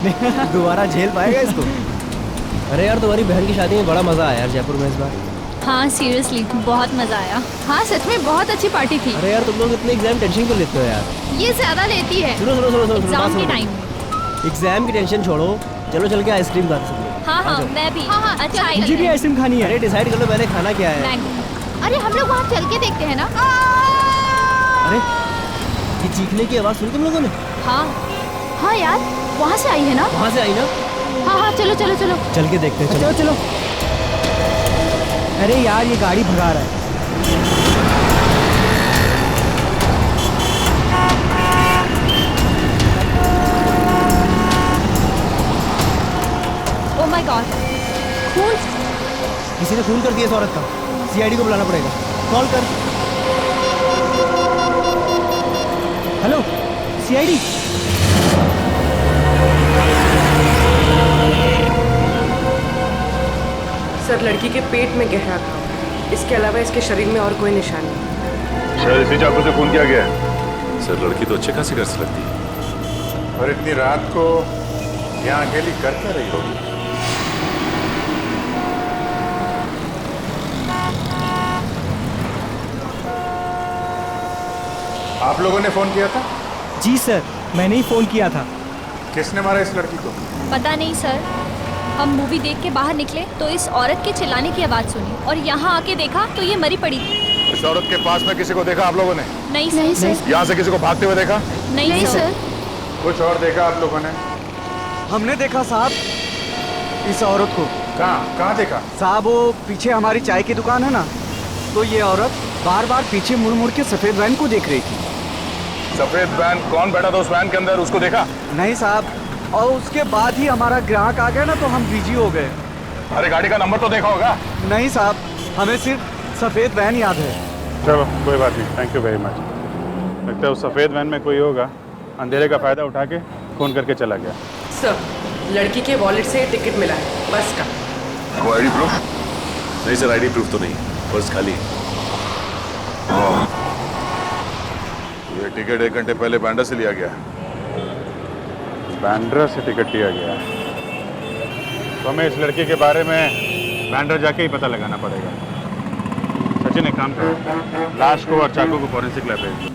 दोबारा झेल पाएगा इसको? अरे यार तुम्हारी बहन की शादी में बड़ा मजा आया यार जयपुर में इस बार। हाँ सीरियसली बहुत मजा आया। हाँ सच में बहुत अच्छी पार्टी थी। अरे यार तुम लोग इतने एग्जाम टेंशन क्यों लेते हो यार? ये ज्यादा लेती है। सुनो सुनो सुनो सुनो एग्जाम के टाइम। एग्जाम की टेंशन छोड़ो, चलो चल के आइसक्रीम खाते सब लोग। हाँ हाँ मैं भी। हाँ, हाँ, अच्छा चल, मुझे भी आइसक्रीम खानी है। अरे डिसाइड कर लो पहले खाना क्या है। मैंगो। अरे हम लोग वहाँ चल के देखते हैं ना। अरे ये चीखने की आवाज सुनी तुम लोगों ने? हाँ हाँ यार वहाँ से आई है ना। वहाँ से आई ना? हाँ हाँ चलो चलो चलो। चल के देखते हैं। चलो चलो। अरे यार ये गाड़ी भगा रहा है। ओह माय गॉड, खून। किसी ने खून कर दिया इस औरत का। सीआईडी को बुलाना पड़ेगा। कॉल कर। Hello CID. सर लड़की के पेट में गहरा घाव है। इसके अलावा इसके शरीर में और कोई निशान नहीं। सर इसी चाकू से खून किया गया है। सर लड़की तो अच्छे खासी घर से लगती है। और इतनी रात को यहाँ अकेली कर क्या रही होगी? आप लोगों ने फोन किया था? जी सर मैंने ही फोन किया था। किसने मारा इस लड़की को? पता नहीं सर, हम मूवी देख के बाहर निकले तो इस औरत के चिल्लाने की आवाज सुनी और यहाँ आके देखा तो ये मरी पड़ी थी। इस औरत के पास में किसी को देखा आप लोगों ने? नहीं सर। नहीं सर। यहाँ से किसी को भागते हुए देखा? नहीं सर। कुछ और देखा आप लोगों ने? हमने देखा साहब इस औरत को। कहाँ देखा? साहब वो पीछे हमारी चाय की दुकान है ना, तो ये औरत बार बार पीछे मुड़ मुड़ के सफेद वैन को देख रही थी। सफेद वैन? कौन बैठा था उस वैन के अंदर, उसको देखा? नहीं साहब, और उसके बाद ही हमारा ग्राहक आ गया ना तो हम बिजी हो गए। अरे गाड़ी का नंबर तो देखा होगा? नहीं साहब, हमें सिर्फ सफेद वैन याद है। चलो कोई बात नहीं, थैंक यू वेरी मच। लगता है उस सफ़ेद वैन में कोई होगा, अंधेरे का फ़ायदा उठा के फ़ोन करके चला गया। सर लड़की के वॉलेट से टिकट मिला है बस का। कोई आईडी प्रूफ? नहीं सर आईडी प्रूफ तो नहीं, पर्स खाली है। ये टिकट 1 घंटे पहले बांड्रा से लिया गया। बांद्रा से टिकट लिया गया, तो हमें इस लड़के के बारे में बांद्रा जाके ही पता लगाना पड़ेगा। सचिन एक काम करो, लाश को और चाकू को फॉरेंसिक लैब भेज दो।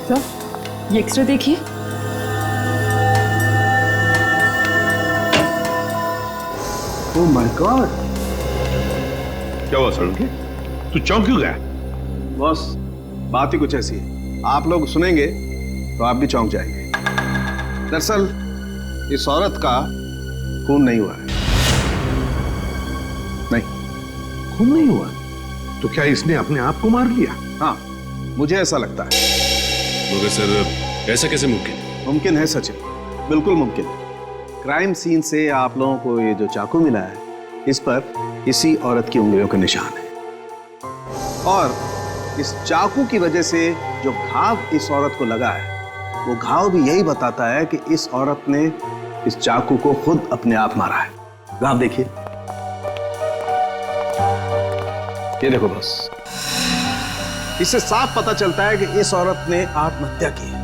सर ये एक्सरे देखिए। ओह माय गॉड, क्या हुआ सड़क? तू चौंक क्यों गया? बॉस बात ही कुछ ऐसी है, आप लोग सुनेंगे तो आप भी चौंक जाएंगे। दरअसल इस औरत का खून नहीं हुआ है। नहीं खून नहीं हुआ? तो क्या इसने अपने आप को मार लिया? हाँ मुझे ऐसा लगता है। मगर सर ऐसा कैसे मुमकिन? मुमकिन है सचिन, बिल्कुल मुमकिन है। क्राइम सीन से आप लोगों को ये जो चाकू मिला है, इस पर इसी औरत की उंगलियों का निशान है, और इस चाकू की वजह से जो घाव इस औरत को लगा है, वो घाव भी यही बताता है कि इस औरत ने इस चाकू को खुद अपने आप मारा है। घाव देखिए, ये देखो बस, इससे साफ पता चलता है कि इस औरत ने आत्महत्या की है।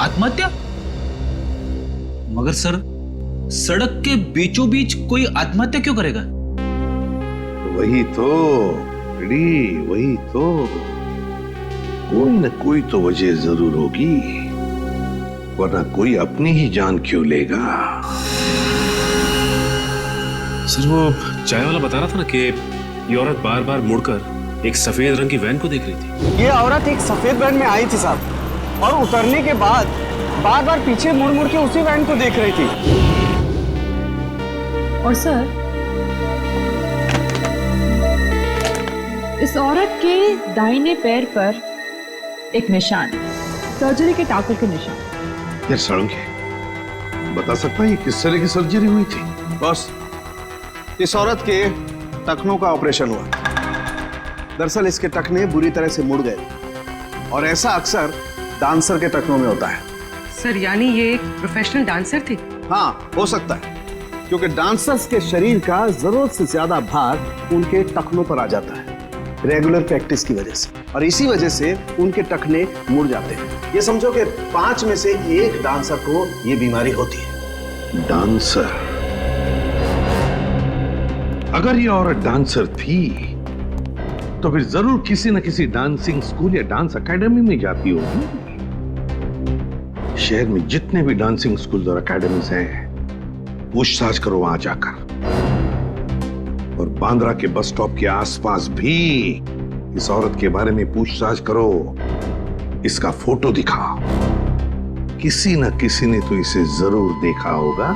आत्महत्या? मगर सर सड़क के बीचों बीच कोई आत्महत्या क्यों करेगा? वही तो वही तो, कोई न कोई तो वजह जरूर होगी, वरना कोई अपनी ही जान क्यों लेगा? सर वो चाय वाला बता रहा था ना कि ये औरत बार बार मुड़कर एक सफेद रंग की वैन को देख रही थी। ये औरत एक सफेद वैन में आई थी साहब, और उतरने के बाद बार बार पीछे मुड़ मुड़ के उसी वैन को देख रही थी। और सर इस औरत के दाहिने पैर पर एक निशान, सर्जरी के टाकू के निशान। यार सड़क बता सकता है ये किस तरह की सर्जरी हुई थी? बॉस इस औरत के टखनों का ऑपरेशन हुआ। दरअसल इसके टखने बुरी तरह से मुड़ गए, और ऐसा अक्सर डांसर के टखनों में होता है। सर यानी ये एक प्रोफेशनल डांसर थी? हाँ हो सकता है, क्योंकि डांसर्स के शरीर का जरूरत से ज्यादा भार उनके टखनों पर आ जाता है, रेगुलर प्रैक्टिस की वजह से, और इसी वजह से उनके टखने मुड़ जाते हैं। ये समझो कि 5 में से 1 डांसर को ये बीमारी होती है। डांसर? अगर ये औरत डांसर थी तो फिर जरूर किसी न किसी डांसिंग स्कूल या डांस एकेडमी में जाती होगी। शहर में जितने भी डांसिंग स्कूल और एकेडमीज हैं, पूछताछ करो वहां जाकर। और बांद्रा के बस स्टॉप के आसपास भी इस औरत के बारे में पूछताछ करो, इसका फोटो दिखाओ। किसी न किसी ने तो इसे जरूर देखा होगा।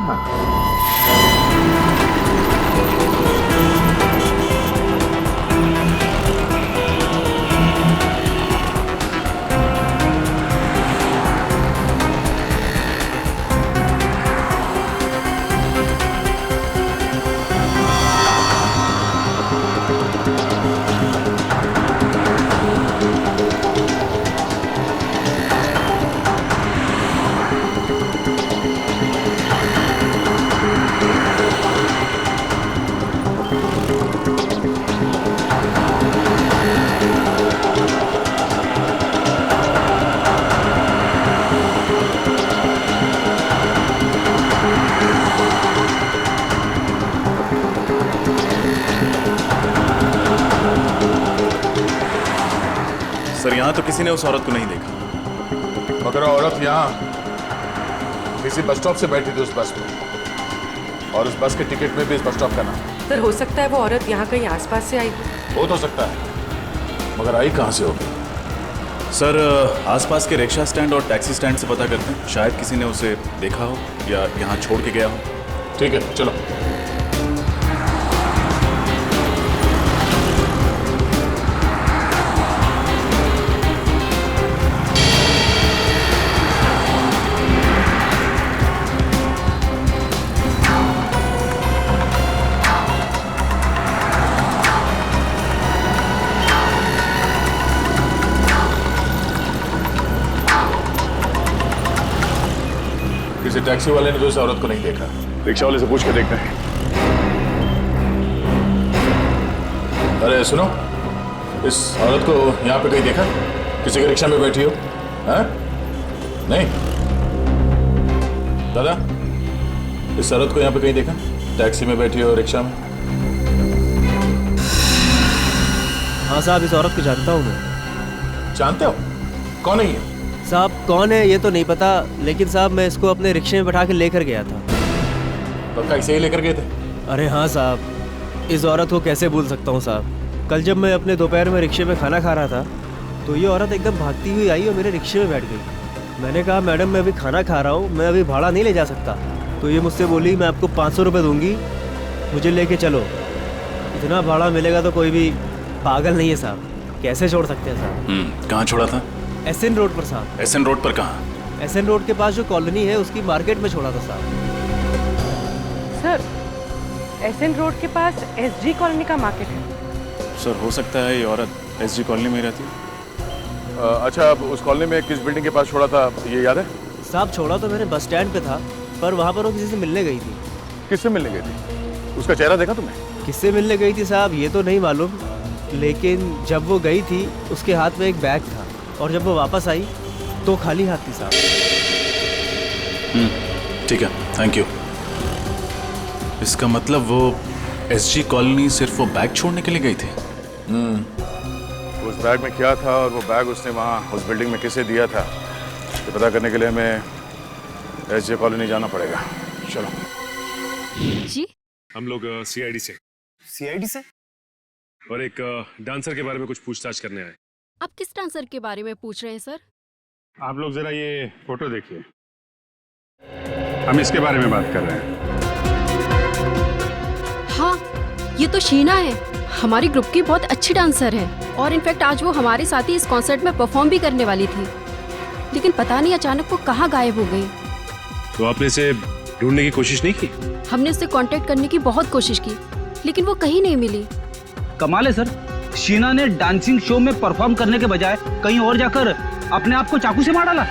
सर, यहाँ तो किसी ने उस औरत को नहीं देखा। मगर औरत यहाँ किसी बस स्टॉप से बैठी थी उस बस में, और उस बस के टिकट में भी इस बस स्टॉप का नाम। सर, हो सकता है वो औरत यहाँ कहीं आसपास से आई हो तो सकता है, मगर आई कहाँ से होगी? सर, आसपास के रिक्शा स्टैंड और टैक्सी स्टैंड से पता करते हैं, शायद किसी ने उसे देखा हो या यहाँ छोड़ के गया हो। ठीक है, चलो। किसी टैक्सी वाले ने तो इस औरत को नहीं देखा। रिक्शा वाले से पूछ के देखते हैं। अरे सुनो, इस औरत को यहाँ पे कहीं देखा? किसी के रिक्शा में बैठी हो? हैं? नहीं? दादा, इस औरत को यहाँ पे कहीं देखा? टैक्सी में बैठी हो, रिक्शा में? हाँ साहब, इस औरत को जानता हूँ मैं। जानते हो? कौन है ये? साहब कौन है ये तो नहीं पता, लेकिन साहब मैं इसको अपने रिक्शे में बैठा के लेकर गया था। पक्का इसे ही लेकर गए थे? अरे हाँ साहब, इस औरत को कैसे भूल सकता हूँ साहब। कल जब मैं अपने दोपहर में रिक्शे में खाना खा रहा था तो ये औरत एकदम भागती हुई आई और मेरे रिक्शे में बैठ गई। मैंने कहा मैडम मैं अभी खाना खा रहा हूँ, मैं अभी भाड़ा नहीं ले जा सकता। तो ये मुझसे बोली मैं आपको 500 रुपये दूंगी, मुझे लेके चलो। इतना भाड़ा मिलेगा तो कोई भी पागल नहीं है साहब, कैसे छोड़ सकते हैं साहब। कहाँ छोड़ा था? एसएन रोड पर साहब। एसएन रोड पर कहाँ? एसएन रोड के पास जो कॉलोनी है उसकी मार्केट में छोड़ा था साहब। सर, एसएन रोड के पास एसजी कॉलोनी का मार्केट है। सर, हो सकता है ये औरत एसजी कॉलोनी में रहती है। अच्छा, अब उस कॉलोनी में किस बिल्डिंग के पास छोड़ा था, ये याद है? साहब छोड़ा तो मैंने बस स्टैंड पे था, पर वहाँ पर वो किसी से मिलने गई थी। किससे मिलने गई थी? उसका चेहरा देखा तुमने? किससे मिलने गई थी साहब ये तो नहीं मालूम, लेकिन जब वो गई थी उसके हाथ में एक बैग था और जब वो वापस आई तो खाली हाथ थी साहब। ठीक है, थैंक यू। इसका मतलब वो एसजी कॉलोनी सिर्फ वो बैग छोड़ने के लिए गई थी? उस बैग में क्या था और वो बैग उसने वहाँ उस बिल्डिंग में किसे दिया था, ये पता करने के लिए हमें एसजी कॉलोनी जाना पड़ेगा। चलो जी। हम लोग सीआईडी से। सीआईडी से? और एक डांसर के बारे में कुछ पूछताछ करने आए। आप किस डांसर के बारे में पूछ रहे हैं सर? आप लोग जरा ये फोटो देखिए, हम इसके बारे में बात कर रहे हैं। हाँ, ये तो शीना है, हमारी ग्रुप की बहुत अच्छी डांसर है और इनफैक्ट आज वो हमारे साथ ही इस कॉन्सर्ट में परफॉर्म भी करने वाली थी, लेकिन पता नहीं अचानक वो कहाँ गायब हो गई। तो आपने इसे ढूंढने की कोशिश नहीं की? हमने उससे कांटेक्ट करने की बहुत कोशिश की, लेकिन वो कहीं नहीं मिली। कमाल है सर, शीना ने डांसिंग शो में परफॉर्म करने के बजाय कहीं और जाकर अपने आप को चाकू से मार डाला।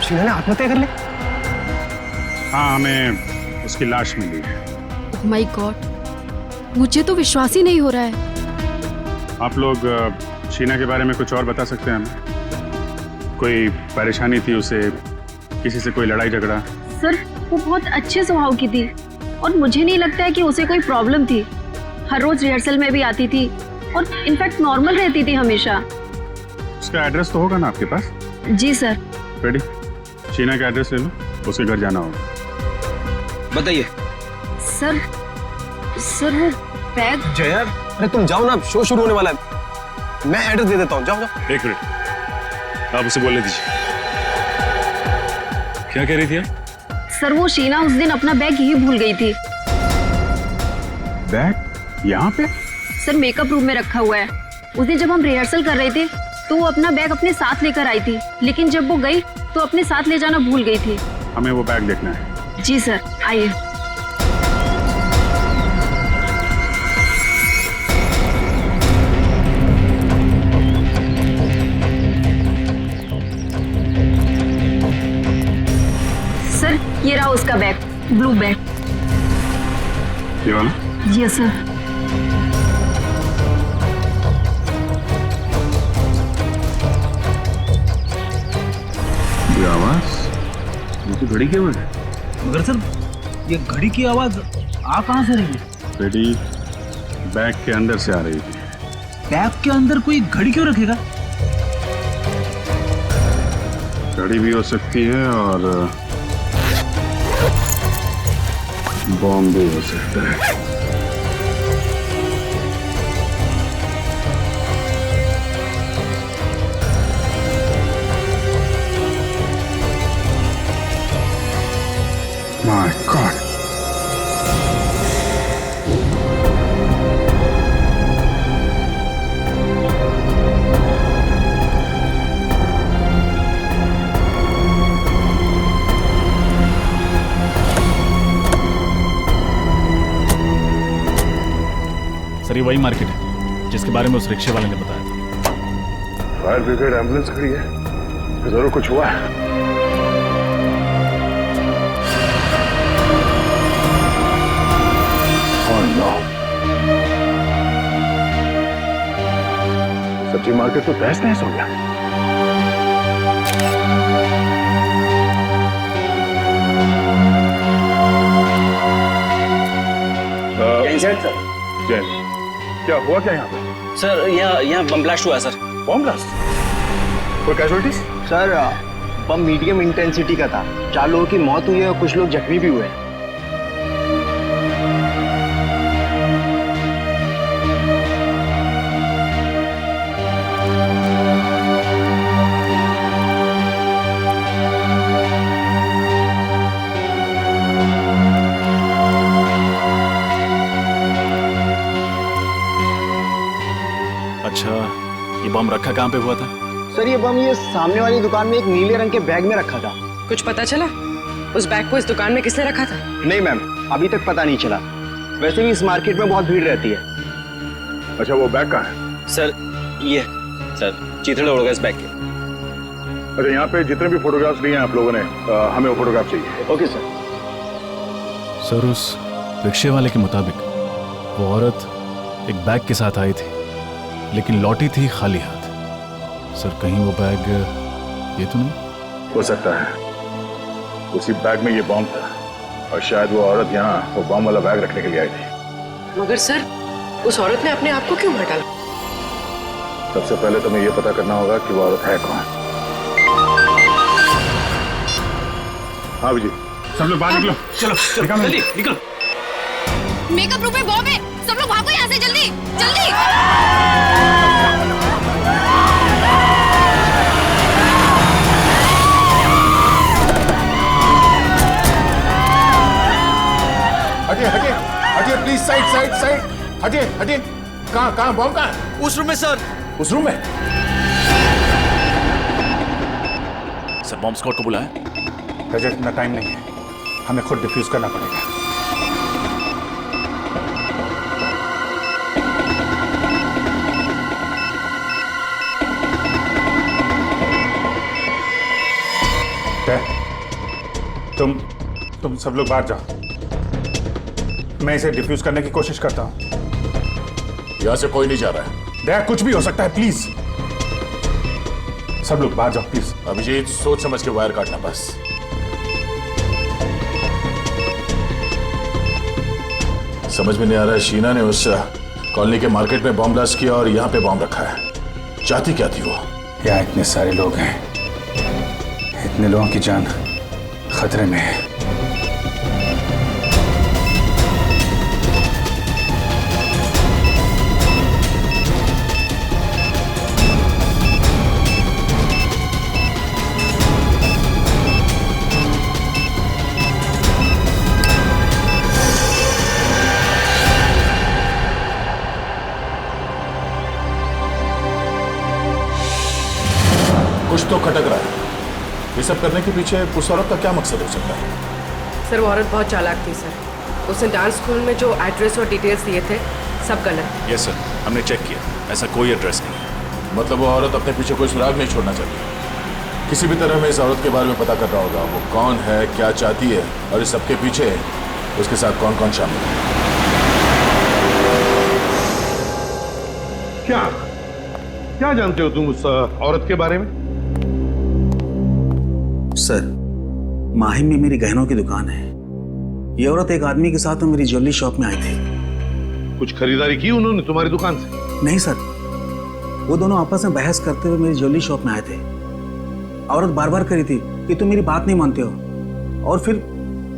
शीना ने आत्महत्या कर ली? हाँ, हमें उसकी लाश मिली है। ओह माय गॉड, मुझे तो विश्वास ही नहीं हो रहा है। आप लोग शीना के बारे में कुछ और बता सकते हैं हमें? कोई परेशानी थी उसे, किसी से कोई लड़ाई झगड़ा? सर वो बहुत अच्छे स्वभाव की थी और मुझे नहीं लगता है कि उसे कोई प्रॉब्लम थी। हर रोज रिहर्सल में भी आती थी और इनफैक्ट नॉर्मल रहती थी हमेशा। उसका एड्रेस तो होगा ना आपके पास? जी सर। रेडी, शीना का एड्रेस ले लो, उसके घर जाना होगा। बताइए। सर वो बैग। जया, अरे तुम जाओ ना, शो शुरू होने वाला है। मैं एड्रेस दे देता हूँ, जाओ जाओ। एक मिनट, आप उसे बोलने दीजिए। क्या कह रही थी आप? सर वो शीना उस दिन अपना बैग यही भूल गई थी। बैग यहाँ पे? सर मेकअप रूम में रखा हुआ है। उस दिन जब हम रिहर्सल कर रहे थे तो वो अपना बैग अपने साथ लेकर आई थी, लेकिन जब वो गई तो अपने साथ ले जाना भूल गई थी। हमें वो बैग देखना है। जी सर, आइए। सर ये रहा उसका बैग, ब्लू बैग। ये वाला? जी सर। ये आवाज, ये तो घड़ी की आवाज है। मगर सर ये घड़ी की आवाज आ कहाँ से रही है? बेटी, बैग के अंदर से आ रही थी। बैग के अंदर कोई घड़ी क्यों रखेगा? घड़ी भी हो सकती है और बॉम्ब भी हो सकता है। My God. सर ये वही मार्केट है जिसके बारे में उस रिक्शे वाले ने बताया था। फायर ब्रिगेड एम्बुलेंस खड़ी है, जरूर कुछ हुआ है। सब्जी मार्केट तो तहस नहस हो गया। सर जैन, क्या हुआ क्या यहाँ पे? सर यहाँ बम ब्लास्ट हुआ सर। Bomb blast? कोई कैजुअलिटीज? सर बम मीडियम इंटेंसिटी का था। 4 लोगों की मौत हुई है और कुछ लोग जख्मी भी हुए हैं। अच्छा, ये बम रखा कहाँ पे हुआ था? सर ये बम ये सामने वाली दुकान में एक नीले रंग के बैग में रखा था। कुछ पता चला उस बैग को इस दुकान में किसने रखा था? नहीं मैम, अभी तक पता नहीं चला। वैसे भी इस मार्केट में बहुत भीड़ रहती है। अच्छा वो बैग कहाँ है? सर ये सर चीथड़े उड़ गए इस बैग के। अच्छा यहाँ पे जितने भी फोटोग्राफ्स लिए हैं आप लोगों ने, हमें वो फोटोग्राफ चाहिए। Okay sir. सर उस रिक्शे वाले के मुताबिक वो औरत एक बैग के साथ आई थी लेकिन लौटी थी खाली हाथ। सर कहीं वो बैग ये तो नहीं? हो सकता है उसी बैग में ये बॉम्ब था और शायद वो औरत यहाँ वो बॉम्ब वाला बैग रखने के लिए आई थी। मगर सर उस औरत ने अपने आप को क्यों मार डाला? सबसे पहले तुम्हें ये पता करना होगा कि वो औरत है कौन। हाँ विजय, सब लोग बाहर निकलो। चलो जल्दी निकलो। मेकअप रूम में बॉम्ब है, सब लोग भागो यहाँ से जल्दी जल्दी। हटिए हटिए हटिए प्लीज, साइड साइड साइड, हटिए हटिए। कहाँ बॉम्ब कहाँ है? उस रूम में सर। उस रूम में? सर बॉम्ब स्क्वाड को बुलाया? रजत, इतना टाइम नहीं है, हमें खुद डिफ्यूज करना पड़ेगा। तुम सब लोग बाहर जाओ, मैं इसे डिफ्यूज करने की कोशिश करता हूं। यहां से कोई नहीं जा रहा है। दया कुछ भी हो सकता है, प्लीज सब लोग बाहर जाओ प्लीज। अभिजीत सोच समझ के वायर काटना बस। समझ में नहीं आ रहा है, शीना ने उस कॉलोनी के मार्केट में बॉम्ब ब्लास्ट किया और यहाँ पे बॉम्ब रखा है। चाहती क्या थी वो? यहाँ इतने सारे लोग हैं, इतने लोगों की जान खतरे में है। कुछ तो खटक रहा है। ये सब करने के पीछे उस औरत का क्या मकसद हो सकता है? सर वो औरत बहुत चालाक थी सर। उसने डांस स्कूल में जो एड्रेस और डिटेल्स दिए थे सब गलत। यस सर, हमने चेक किया, ऐसा कोई एड्रेस नहीं है। मतलब वो औरत अपने पीछे कोई सुराग नहीं छोड़ना चाहती। किसी भी तरह में इस औरत के बारे में पता करना होगा, वो कौन है, क्या चाहती है और इस सबके पीछे उसके साथ कौन कौन शामिल है। क्या जानते हो तुम उस औरत के बारे में? सर, माहिम में मेरी गहनों की दुकान है। ये औरत एक आदमी के साथ मेरी ज्वेलरी शॉप में आई थी। कुछ खरीदारी की उन्होंने तुम्हारी दुकान से? नहीं सर, वो दोनों आपस में बहस करते हुए मेरी ज्वेलरी शॉप में आए थे। औरत बार बार करी थी कि तुम मेरी बात नहीं मानते हो, और फिर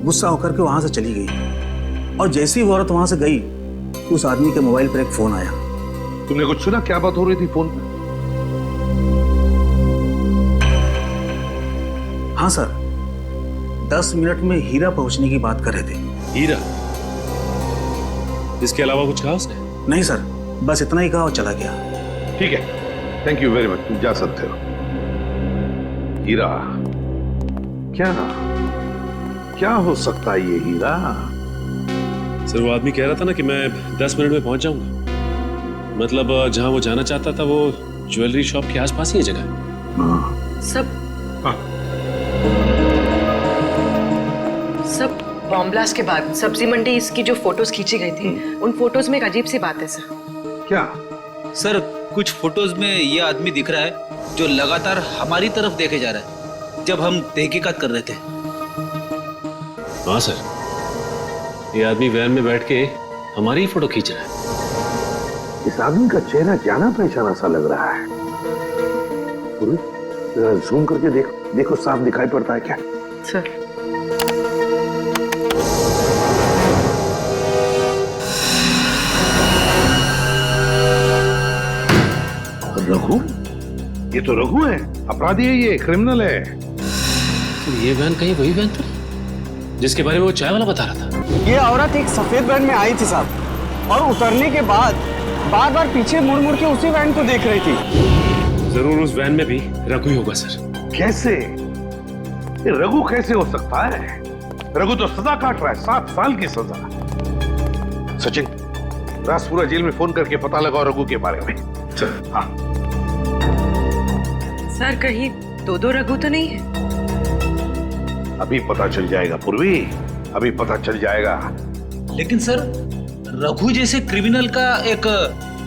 गुस्सा होकर के वहां से चली गई। और जैसे ही वो औरत वहां से गई, उस आदमी के मोबाइल पर एक फोन आया। तुमने कुछ सुना? क्या बात हो रही थी फोन पर? हाँ सर, 10 मिनट में हीरा पहुंचने की बात कर रहे थे। हीरा? इसके अलावा कुछ कहा उसने? नहीं सर, बस इतना ही कहा और चला गया। ठीक है, थैंक यू वेरी मच, तुम जा सकते हो। हीरा? क्या हो सकता है ये हीरा? सर वो आदमी कह रहा था ना कि मैं 10 मिनट में पहुंच जाऊंगा। मतलब जहां वो जाना चाहता था वो ज्वेलरी शॉप के आसपास ही जगह। सब बॉम्ब ब्लास्ट के बाद सब्जी मंडी इसकी जो फोटोज खींची गई थी, उन फोटोज में एक अजीब सी बात है सर। क्या? सर कुछ फोटोज में ये आदमी दिख रहा है जो लगातार हमारी तरफ देखे जा रहा है जब हम तहकीकात कर रहे थे। हाँ सर, ये आदमी वैन में बैठ के हमारी ही फोटो खींच रहा है। इस आदमी का चेहरा जाना पहचाना सा लग रहा है। जूम करके देखो साफ दिखाई पड़ता है क्या? सर रघु? ये तो रघु है, अपराधी है, ये क्रिमिनल है। तो ये वैन कहीं वही वैन तो जिसके बारे में वो चाय वाला बता रहा था? ये औरत एक सफेद वैन में आई थी साहब, और उतरने के बाद बार बार पीछे मुड़ मुड़ के उसी वैन को देख रही थी। जरूर उस वैन में भी रघु ही होगा सर। कैसे? ये रघु कैसे हो सकता है? रघु तो सजा काट रहा है, 7 साल की सजा। सचिन, राजपुरा जेल में फोन करके पता लगाओ रघु के बारे में। चल। हाँ सर, कहीं दो रघु तो नहीं है? अभी पता चल जाएगा पूर्वी, अभी पता चल जाएगा। लेकिन सर, रघु जैसे क्रिमिनल का एक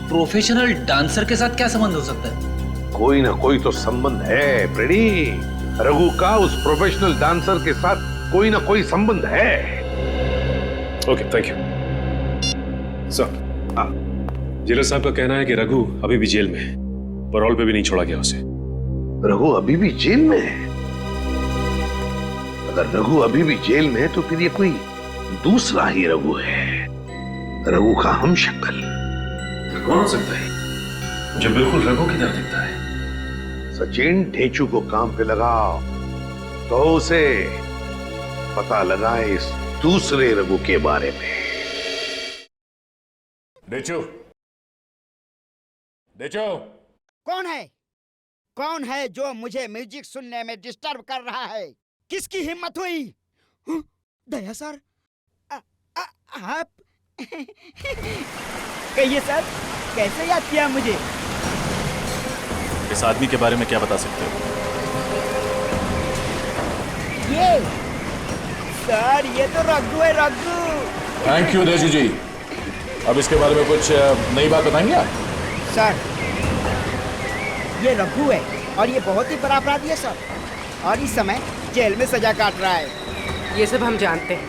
प्रोफेशनल डांसर के साथ क्या संबंध हो सकता है? कोई ना कोई तो संबंध है प्रेडी। रघु का उस प्रोफेशनल डांसर के साथ कोई ना कोई संबंध है। Okay, thank you sir. Jailer साहब का कहना है कि रघु अभी भी जेल में है, पैरोल पे भी नहीं छोड़ा गया उसे। रघु अभी भी जेल में है? अगर रघु अभी भी जेल में है तो फिर ये कोई दूसरा ही रघु है, रघु का हमशक्ल। कौन हो सकता है जो बिल्कुल रघु की तरह दिखता है? सचिन, ढेचू को काम पे लगाओ तो उसे पता लगाए इस दूसरे रघु के बारे में। डेचू, डेचू। कौन है जो मुझे म्यूजिक सुनने में डिस्टर्ब कर रहा है? किसकी हिम्मत हुई? दया सर, आप कहिए सर, कैसे याद किया मुझे? इस आदमी के बारे में क्या बता सकते हो? ये सर, ये तो रघु है, रघु। थैंक यू डेचू जी। अब इसके बारे में कुछ नई बात बताएंगे आप? सर, ये रघु है और ये बहुत ही बड़ा अपराधी है सर, और इस समय जेल में सजा काट रहा है। ये सब हम जानते हैं।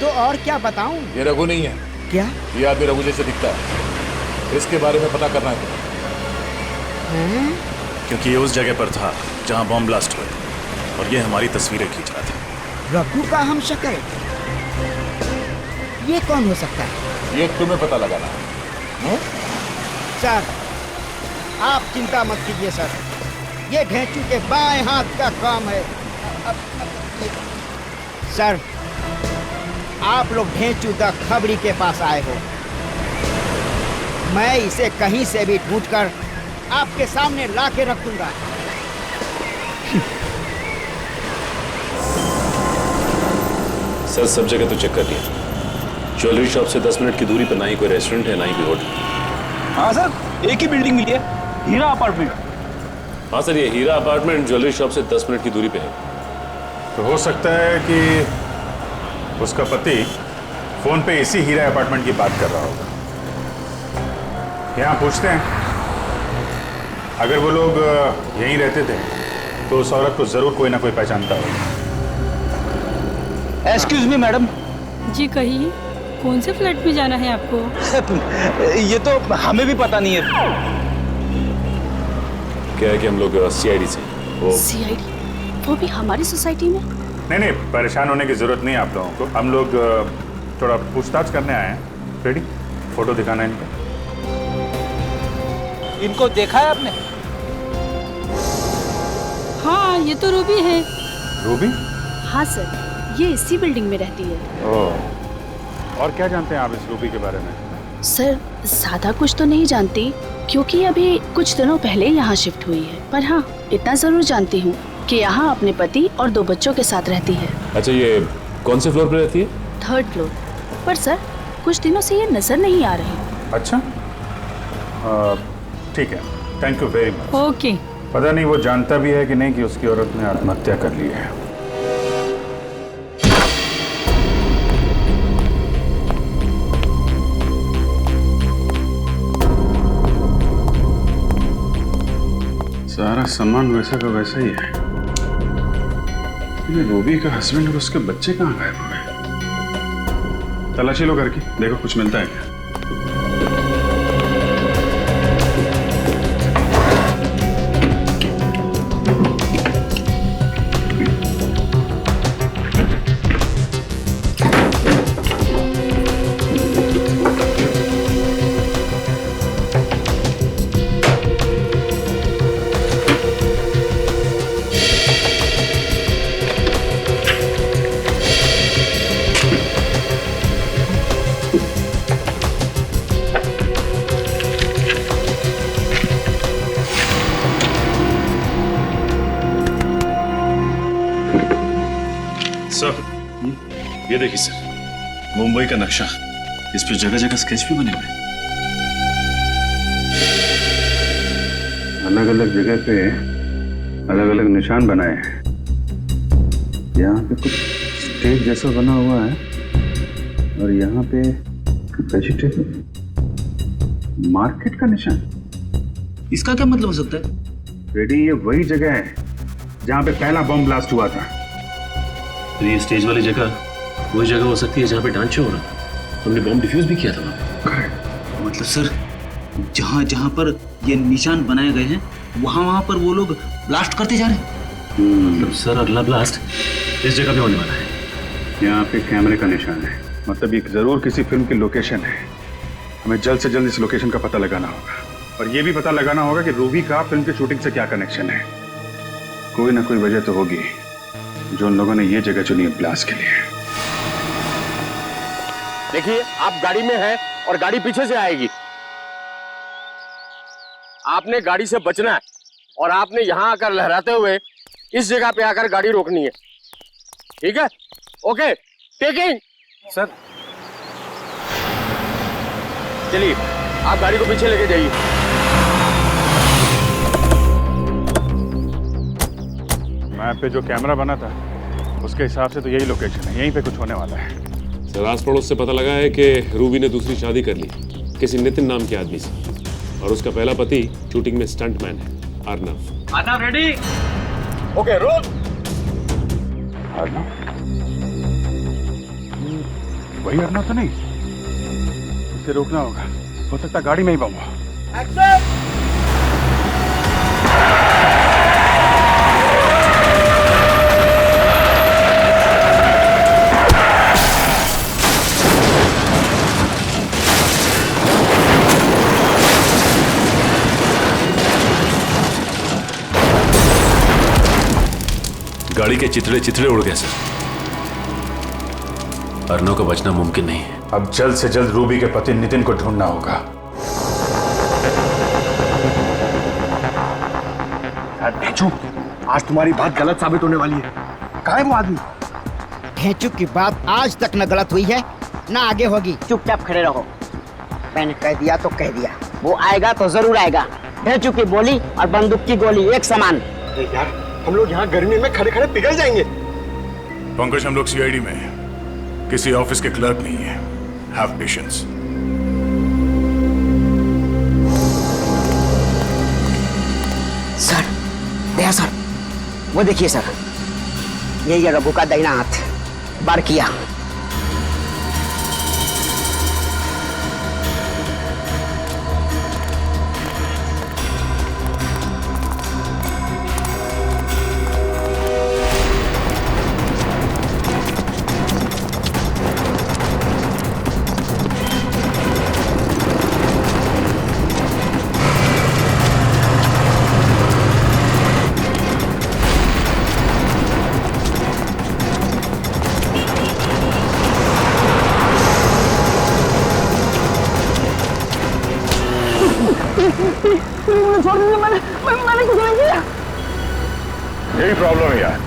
तो और क्या बताऊं? ये रघु नहीं है। क्या? ये आदमी रघु जैसे दिखता है, इसके बारे में पता करना है। क्योंकि ये उस जगह पर था जहां बॉम्ब ब्लास्ट हुए और ये हमारी तस्वीरें खींच रहा था। रघु का हम शक्ल, ये कौन हो सकता है? ये तुम्हें पता लगाना है। सर, आप चिंता मत कीजिए सर, ये ढेंचू के बाएं हाथ का काम है। सर, आप लोग ढेंचू द खबरी के पास आए हो। मैं इसे कहीं से भी ढूंढकर आपके सामने ला के रखूंगा। सर, सब जगह तो चेक कर लिया। ज्वेलरी शॉप से 10 मिनट की दूरी पर ना ही कोई रेस्टोरेंट है, ना ही कोई होटल। हाँ सर, एक ही बिल्डिंग मिली है, हीरा अपार्टमेंट। हाँ सर, ये हीरा अपार्टमेंट ज्वेलरी शॉप से 10 मिनट की दूरी पे है। तो हो सकता है कि उसका पति फोन पे इसी हीरा अपार्टमेंट की बात कर रहा होगा। यहाँ पूछते हैं, अगर वो लोग यहीं रहते थे तो उस औरत को जरूर कोई ना कोई पहचानता होगा। Excuse me madam. जी कहिए, कौन से फ्लैट में जाना है आपको? ये तो हमें भी पता नहीं है। क्या है कि हम लोग सीआईडी से। सीआईडी? वो भी हमारी सोसाइटी में? नहीं, परेशान होने की जरूरत नहीं है आप लोगों को। हम लोग थोड़ा पूछताछ करने आए हैं। रेडी? फोटो दिखाना है इनको। इनको देखा है आपने? हाँ, ये तो रूबी है। रूबी? हाँ सर, ये इसी बिल्डिंग में रहती है। ओह, और क्या जानते हैं आप इस रूबी के बारे में? सर, ज्यादा कुछ तो नहीं जानती क्योंकि अभी कुछ दिनों पहले यहाँ शिफ्ट हुई है, पर हाँ इतना जरूर जानती हूँ कि यहाँ अपने पति और 2 बच्चों के साथ रहती है। अच्छा, ये कौन से फ्लोर पे रहती है? 3rd floor. पर सर, कुछ दिनों से ये नजर नहीं आ रही। अच्छा, ठीक है, thank you very much. Okay. पता नहीं वो जानता भी है कि नहीं कि उसकी औरत ने आत्महत्या कर ली है। सारा सामान वैसा का वैसा ही है। ये रूबी का हस्बैंड और उसके बच्चे कहाँ गायब हो गए? तलाशी लो घर की, देखो कुछ मिलता है क्या। ये देखिए सर, मुंबई का नक्शा। इस पे जगह जगह स्केच भी बने हुए। अलग अलग जगह पे अलग अलग निशान बनाए हैं। यहाँ पे कुछ स्टेज जैसा बना हुआ है और यहाँ पे वेजिटेबल मार्केट का निशान। इसका क्या मतलब हो सकता है? रेडी, ये वही जगह है जहाँ पे पहला बम ब्लास्ट हुआ था। तो ये स्टेज वाली जगह वही जगह हो सकती है जहाँ पे डांस शो हो रहा। हमने बॉम्ब डिफ्यूज भी किया था वहाँ पे। मतलब सर, जहाँ जहाँ पर ये निशान बनाए गए हैं वहाँ पर वो लोग ब्लास्ट करते जा रहे हैं। मतलब सर, अगला ब्लास्ट इस जगह पे होने वाला है। यहाँ पे कैमरे का निशान है, मतलब ये जरूर किसी फिल्म की लोकेशन है। हमें जल्द से जल्द इस लोकेशन का पता लगाना होगा और ये भी पता लगाना होगा कि रूबी का फिल्म की शूटिंग से क्या कनेक्शन है। कोई ना कोई वजह तो होगी जो उन लोगों ने ये जगह चुनी है ब्लास्ट के लिए। देखिए, आप गाड़ी में हैं और गाड़ी पीछे से आएगी। आपने गाड़ी से बचना है और आपने यहां आकर लहराते हुए इस जगह पे आकर गाड़ी रोकनी है। ठीक है? Okay, taking. सर, चलिए, आप गाड़ी को पीछे लेके जाइए। मैप पे जो कैमरा बना था उसके हिसाब से तो यही लोकेशन है, यहीं पे कुछ होने वाला है। सर, आस पड़ोस से पता लगा है कि रूबी ने दूसरी शादी कर ली किसी नितिन नाम के आदमी से, और उसका पहला पति शूटिंग में स्टंटमैन है, Arnav. Arnav ready? Okay roll. Arnav? वही अर्नव तो नहीं? इसे रोकना होगा, हो सकता गाड़ी में ही बम हो। गाड़ी के चिथड़े चिथड़े उड़ गए सर। अर्नव का बचना मुमकिन नहीं है। अब जल्द से जल्द रूबी के पति नितिन को ढूंढना होगा। ढेंचू, आज तुम्हारी बात गलत साबित होने वाली है। कहाँ है वो आदमी? ढेंचू की बात आज तक न गलत हुई है ना आगे होगी। चुपचाप खड़े रहो। मैंने कह दिया तो कह दिया, वो आएगा तो जरूर आएगा। ढेंचू की बोली और बंदूक की गोली एक समान। यार, हम लोग यहाँ गर्मी में खड़े खड़े पिघल जाएंगे। पंकज, हम लोग सीआईडी में हैं, किसी ऑफिस के क्लर्क नहीं है। Have patience. Sir, Daya sir, वो देखिए सर, यही है रघु का दाहिना हाथ। बार किया। यही प्रॉब्लम है यार,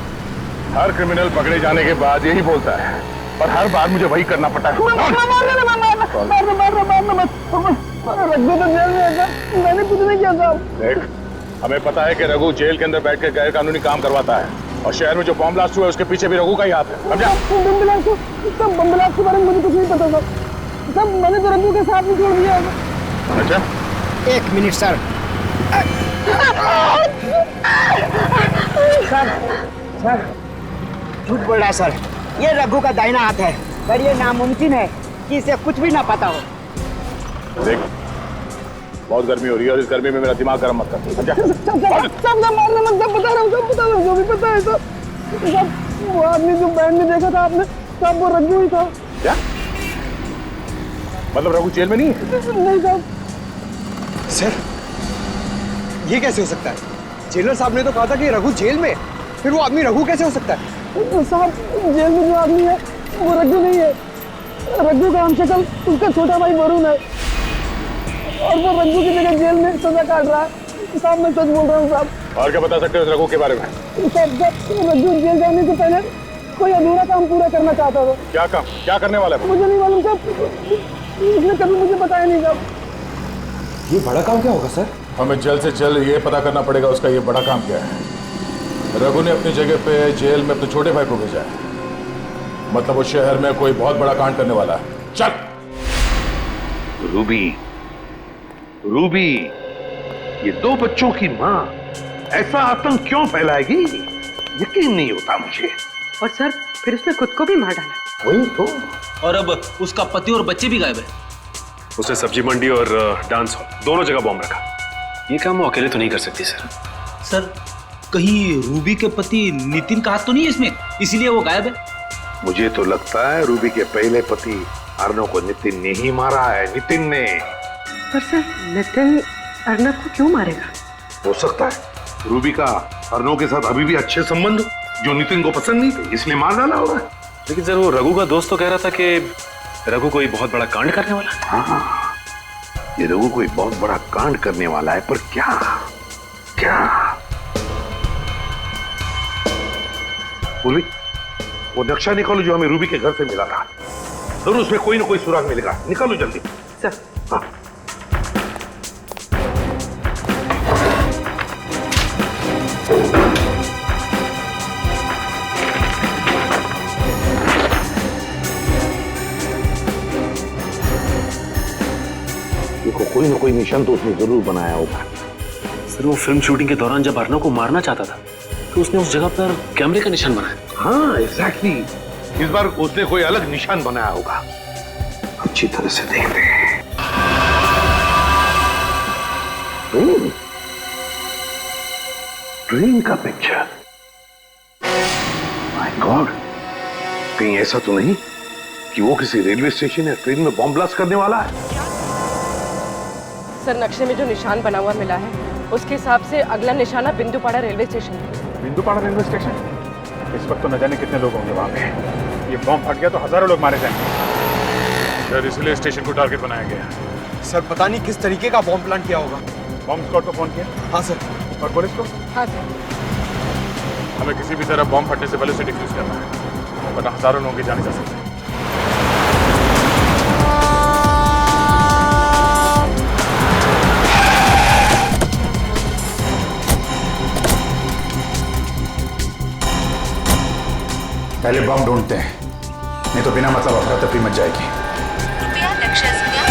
हर क्रिमिनल पकड़े जाने के बाद यही बोलता है, पर हर बार मुझे वही करना पड़ता है। मैंने कुछ नहीं किया साहब। देख, हमें पता है कि रघु जेल के अंदर बैठ कर गैर कानूनी काम करवाता है, और शहर में जो बम ब्लास्ट हुआ है उसके पीछे भी रघु का ही हाथ है। समझा? बम ब्लास्ट के बारे में मुझे कुछ नहीं पता था। सब मैंने तो रघु के साथ ही छोड़ दिया। अच्छा, एक मिनट सर। सर, झूठ बोल रहा है सर। ये रघु का दाहिना हाथ है, पर ये नामुमकिन है कि इसे कुछ भी ना पता हो। देख, बहुत गर्मी हो रही है और इस गर्मी में मेरा दिमाग गर्म मत कर। समझा? सब मारने मत, सब बता रहा हूँ, सब बता रहा हूँ, जो भी पता है सब। वो आदमी जो बैंड में देखा था आपने, सब वो रघु ही था। क्या? मतलब रघु जेल में नहीं है? नहीं साहब। सर, ये कैसे हो सकता है? जेलर साहब ने तो कहा था कि रघु जेल में, फिर वो आदमी रघु कैसे हो सकता है? साहब, जेल में जो आदमी है वो रघु नहीं है। रघु का हमशक्ल उसका छोटा भाई वरुण है, और वो रघु की जगह जेल में सजा काट रहा है। साहब, मैं सच बोल रहा हूँ साहब। और क्या बता सकते हो इस रघु के बारे में? साहब, रघु जेल जाने से पहले कोई अधूरा काम पूरा करना चाहता था। क्या काम? क्या करने वाला है? मुझे नहीं मालूम साहब, उसने कभी मुझे बताया नहीं साहब। ये बड़ा काम क्या होगा सर? हमें जल्द से जल्द ये पता करना पड़ेगा उसका ये बड़ा काम क्या है। रघु ने अपनी जगह पे जेल में अपने छोटे भाई को भेजा है, मतलब वो शहर में कोई बहुत बड़ा कांड करने वाला है। चल। रूबी, रूबी, ये दो बच्चों की माँ ऐसा आतंक क्यों फैलाएगी? यकीन नहीं होता मुझे। और सर, फिर उसने खुद को भी मार डाला। वही तो। और अब उसका पति और बच्चे भी गायब है। उसने सब्जी मंडी और डांस हॉल दोनों जगह बॉम्ब रखा। ये काम वो अकेले तो नहीं कर सकती सर। सर, कहीं रूबी के पति नितिन का हाथ तो नहीं है इसमें, इसीलिए वो गायब है? मुझे तो लगता है रूबी के पहले पति अर्नव को नितिन ने ही मारा है। नितिन ने। पर सर, नितिन अर्नव को क्यों मारेगा? हो सकता है रूबी का अर्नव के साथ अभी भी अच्छे संबंध जो नितिन को पसंद नहीं थे, इसलिए मार डाला होगा। लेकिन सर, वो रघु का दोस्त तो कह रहा था कि रघु कोई बहुत बड़ा कांड करने वाला है। हाँ, ये रघु कोई बहुत बड़ा कांड करने वाला है, पर क्या? क्या? बोली, वो नक्शा निकालो जो हमें रूबी के घर से मिला था, जरूर उसमें कोई ना कोई सुराग मिलेगा। निकालो जल्दी। सर। हाँ। कोई ना कोई निशान तो उसने जरूर बनाया होगा। सर वो फिल्म शूटिंग के दौरान जब अर्नव को मारना चाहता था तो उसने उस जगह पर कैमरे का निशान बनाया। हाँ एग्जैक्टली, इस बार उसने कोई अलग निशान बनाया होगा। अच्छी तरह से देखते हैं। ट्रेन का पिक्चर। माय गॉड, कहीं ऐसा तो नहीं कि वो किसी रेलवे स्टेशन या ट्रेन में बॉम्ब ब्लास्ट करने वाला है? सर नक्शे में जो निशान बना हुआ मिला है उसके हिसाब से अगला निशाना बिंदुपाड़ा रेलवे स्टेशन है। बिंदुपाड़ा रेलवे स्टेशन? इस वक्त तो न जाने कितने लोग होंगे वहां पे। ये बॉम्ब फट गया तो हजारों लोग मारे जाएंगे। सर इसलिए स्टेशन को टारगेट बनाया गया। सर पता नहीं किस तरीके का बॉम्ब प्लांट किया होगा। बॉम्ब स्क्वाड को फोन किया? हाँ सर। और पुलिस को? हाँ सर। हमें किसी भी तरह बॉम्ब फटने से पहले उसे डिफ्यूज करना है, वरना हजारों लोगों की जान जा सकती है। पहले बॉम्ब ढूंढते हैं, नहीं तो बिना मतलब अफरा तफरी मच जाएगी। कृपया लक्षात घ्या,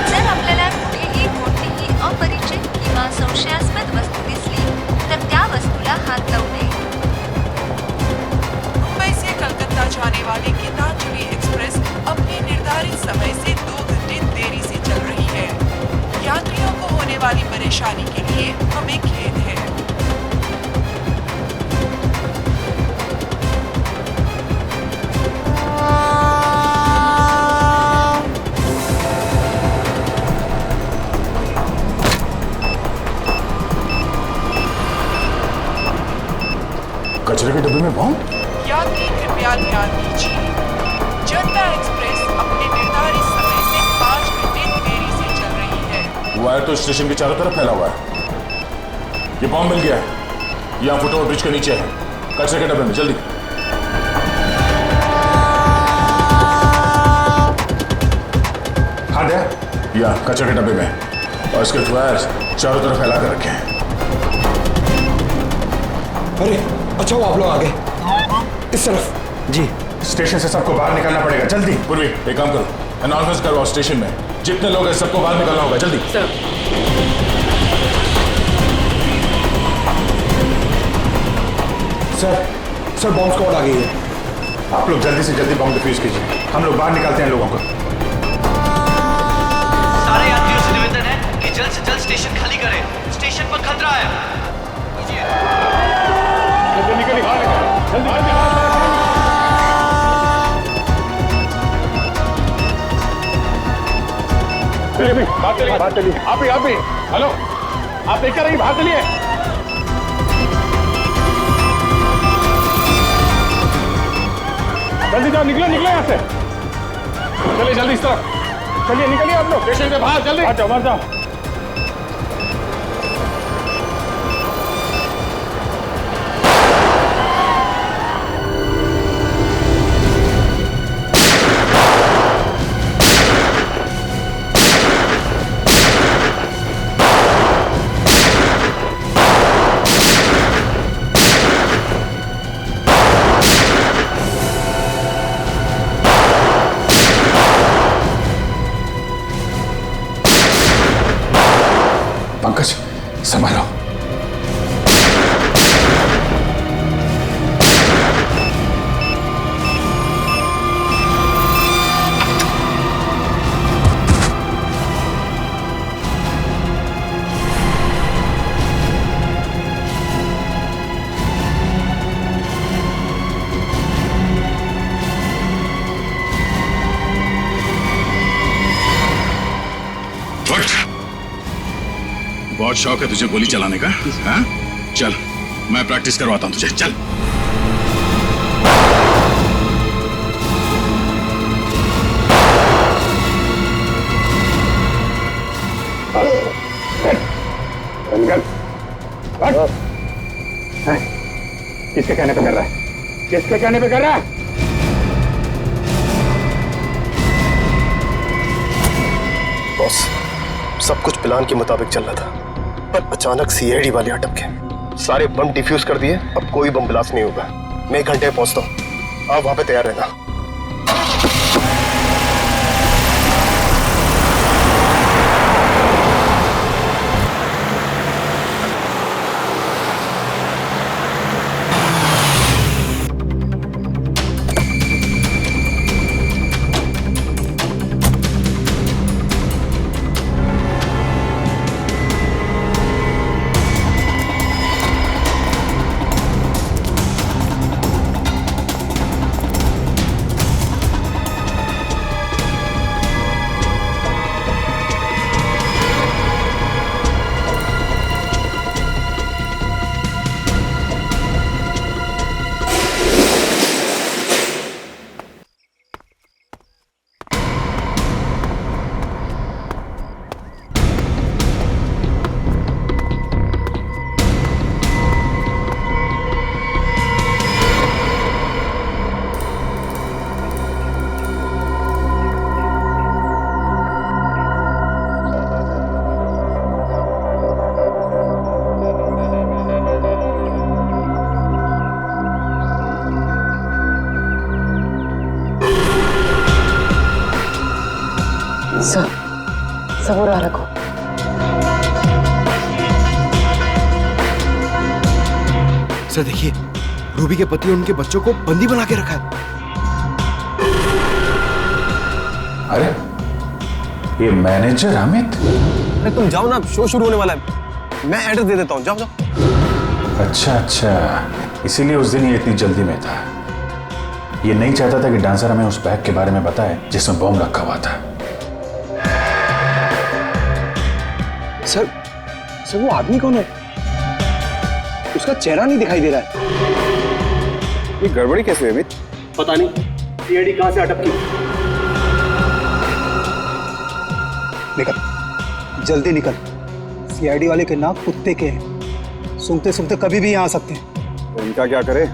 जर आपल्याला कुठेही कोणतीही अपरिचित किंवा संशयास्पद वस्तू दिसली तर त्या वस्तूला हात लावू नये। मुंबई से कलकत्ता जाने वाली गीतांजलि एक्सप्रेस अपने निर्धारित समय से 2 घंटे देरी से चल रही है। यात्रियों को होने वाली परेशानी के लिए हमें खेद है। कचरे के डब्बे में बॉम्ब? यात्री कृपया ध्यान दीजिए, जनता एक्सप्रेस अपने निर्धारित समय से 5 घंटे देरी से चल रही है। वायर तो स्टेशन के चारों तरफ फैला हुआ है। ये बॉम्ब मिल गया है, यहाँ फुटओवर ब्रिज के नीचे है, कचरे के डब्बे में। जल्दी। हाँ दे, यहाँ कचरे के डब्बे में, और इसके वायर चारों तरफ फैला कर रखे हैं। अरे अच्छा वो आप लोग आ गए। इस तरफ। जी। स्टेशन से सबको बाहर निकलना पड़ेगा, जल्दी। पूर्वी एक काम करो, अनाउंसमेंट करवाओ स्टेशन में, जितने लोग हैं सबको बाहर निकलना होगा, जल्दी। सर। सर बॉम्ब स्क्वाड आ गई है। आप लोग जल्दी से जल्दी बॉम्ब डिफ्यूज कीजिए, हम लोग बाहर निकालते हैं लोगों को। सारे यात्रियों से निवेदन है कि जल्द से जल्द स्टेशन खाली करें, स्टेशन पर खतरा है। निकलिए, बात चलिए। आप ही हेलो, आप देखकर रहिए, बाहर चलिए। जल्दी जाओ, निकलो यहाँ से। चलिए जल्दी इस तरफ, चलिए निकलिए आप लोग स्टेशन के बाहर, जल्दी। बाहर जाओ। पंकज संभालो। बहुत शौक है तुझे गोली चलाने का? हाँ? चल मैं प्रैक्टिस करवाता हूँ तुझे, चल। किसके कहने पे कर रहा है? किसके कहने पे कर रहा है? बॉस, सब कुछ प्लान के मुताबिक चल रहा था, पर अचानक सीआईडी वाले अटक गए। सारे बम डिफ्यूज कर दिए, अब कोई बम ब्लास्ट नहीं होगा। मैं 1 घंटे में पहुंचता हूँ, आप वहां पे तैयार रहना। ऐसा हो रहा रखो। सर देखिए, रूबी के पति और उनके बच्चों को बंदी बना के रखा है। अरे ये मैनेजर अमित। अरे तुम जाओ ना, शो शुरू होने वाला है। मैं एड्रेस दे देता हूँ, जाओ जाओ। अच्छा, इसीलिए उस दिन ये इतनी जल्दी में था। ये नहीं चाहता था कि डांसर हमें उस बैग के बारे में बताए जिसमें बॉम्ब रखा हुआ था। सर वो आदमी कौन है? उसका चेहरा नहीं दिखाई दे रहा है। ये गड़बड़ी कैसे है अमित? पता नहीं सीआईडी कहां से अटक की। निकल, जल्दी निकल। सीआईडी वाले के नाक कुत्ते के हैं, सूंघते सूंघते कभी भी यहाँ आ सकते हैं। तो इनका क्या करे?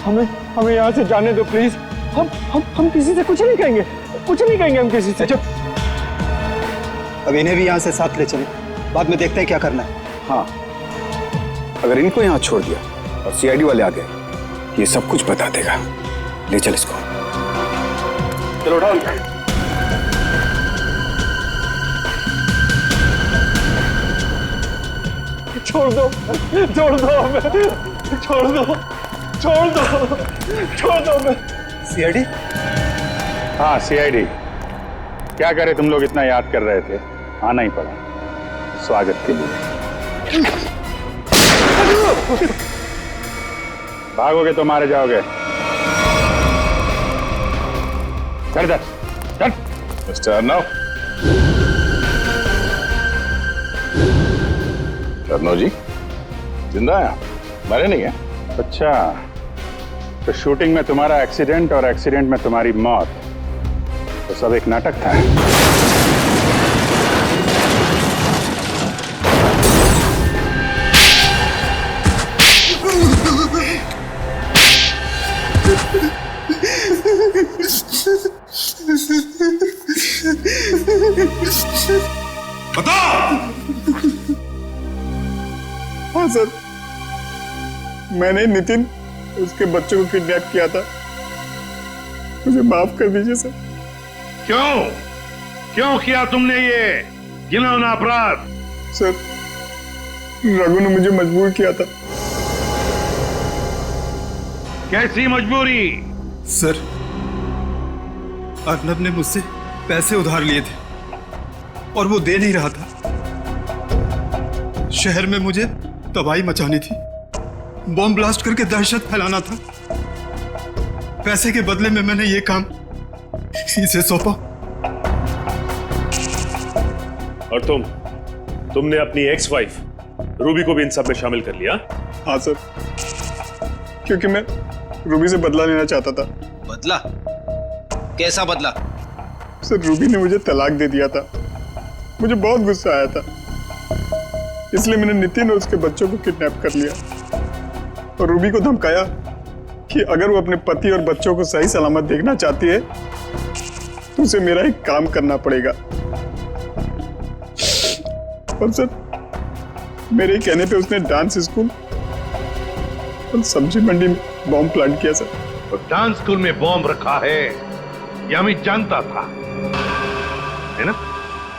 हमें यहाँ से जाने दो प्लीज। हम किसी से कुछ नहीं कहेंगे, कुछ नहीं कहेंगे हम किसी से। अब इन्हें भी यहाँ से साथ ले चले, बाद में देखते हैं क्या करना है। हाँ, अगर इनको यहाँ छोड़ दिया और सीआईडी वाले आ गए, ये सब कुछ बता देगा। ले चल इसको। चलो उठाओ। छोड़ दो हमें, छोड़ दो हमें। सीआईडी? हाँ सीआईडी। क्या करे, तुम लोग इतना याद कर रहे थे, आना ही पड़ा स्वागत के लिए। भागोगे तो मारे जाओगे। चल मिस्टर अर्नव। अर्नव जी जिंदा है, मरे नहीं है? अच्छा, तो शूटिंग में तुम्हारा एक्सीडेंट और एक्सीडेंट में तुम्हारी मौत, तो सब एक नाटक था। बता। हाँ सर, मैंने नितिन उसके बच्चों को किडनैप किया था। मुझे माफ कर दीजिए सर। क्यों किया तुमने ये घिनौना अपराध? सर, रघु ने मुझे मजबूर किया था। कैसी मजबूरी? सर, अर्नब ने मुझसे पैसे उधार लिए थे और वो दे नहीं रहा था। शहर में मुझे तबाही मचानी थी, बॉम्ब ब्लास्ट करके दहशत फैलाना था। पैसे के बदले में मैंने ये काम इसे सौंपा। और तुमने अपनी एक्स वाइफ रूबी को भी इन सब में शामिल कर लिया? हाँ सर, क्योंकि मैं रूबी से बदला लेना चाहता था। बदला? कैसा बदला? सर, रूबी ने मुझे तलाक दे दिया था। मुझे बहुत गुस्सा आया था, इसलिए मैंने नितिन और उसके बच्चों को किडनैप कर लिया और रूबी को धमकाया कि अगर वो अपने पति और बच्चों को सही सलामत देखना चाहती है तो उसे मेरा एक काम करना पड़ेगा। और सर, मेरे कहने पे उसने डांस स्कूल और सब्जी मंडी में बॉम्ब प्लांट किया सर। तो डांस स्कूल में बॉम्ब रखा है ये अमित जानता था, है ना?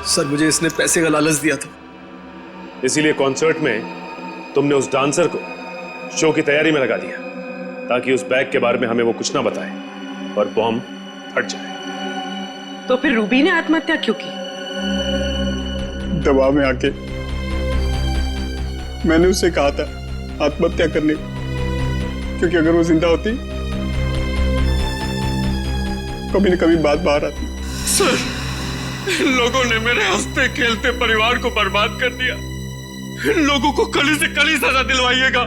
सर, मुझे इसने पैसे का लालच दिया था। इसीलिए कॉन्सर्ट में तुमने उस डांसर को शो की तैयारी में लगा दिया ताकि उस बैग के बारे में हमें वो कुछ ना बताए और बॉम्ब फट जाए। तो फिर रूबी ने आत्महत्या क्यों की? दबाव में आके मैंने उससे कहा था आत्महत्या करने, क्योंकि अगर वो जिंदा होती कभी न कभी बात बाहर आती। सर, इन लोगों ने मेरे हंसते खेलते परिवार को बर्बाद कर दिया। इन लोगों को कली से कली सजा दिलवाइएगा।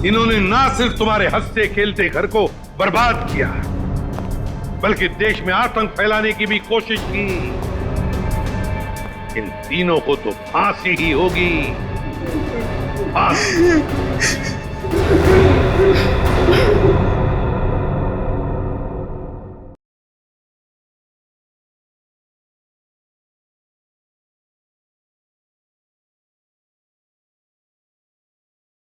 इन्होंने ना सिर्फ तुम्हारे हंसते खेलते घर को बर्बाद किया, बल्कि देश में आतंक फैलाने की भी कोशिश की। इन तीनों को तो फांसी ही होगी, फांसी।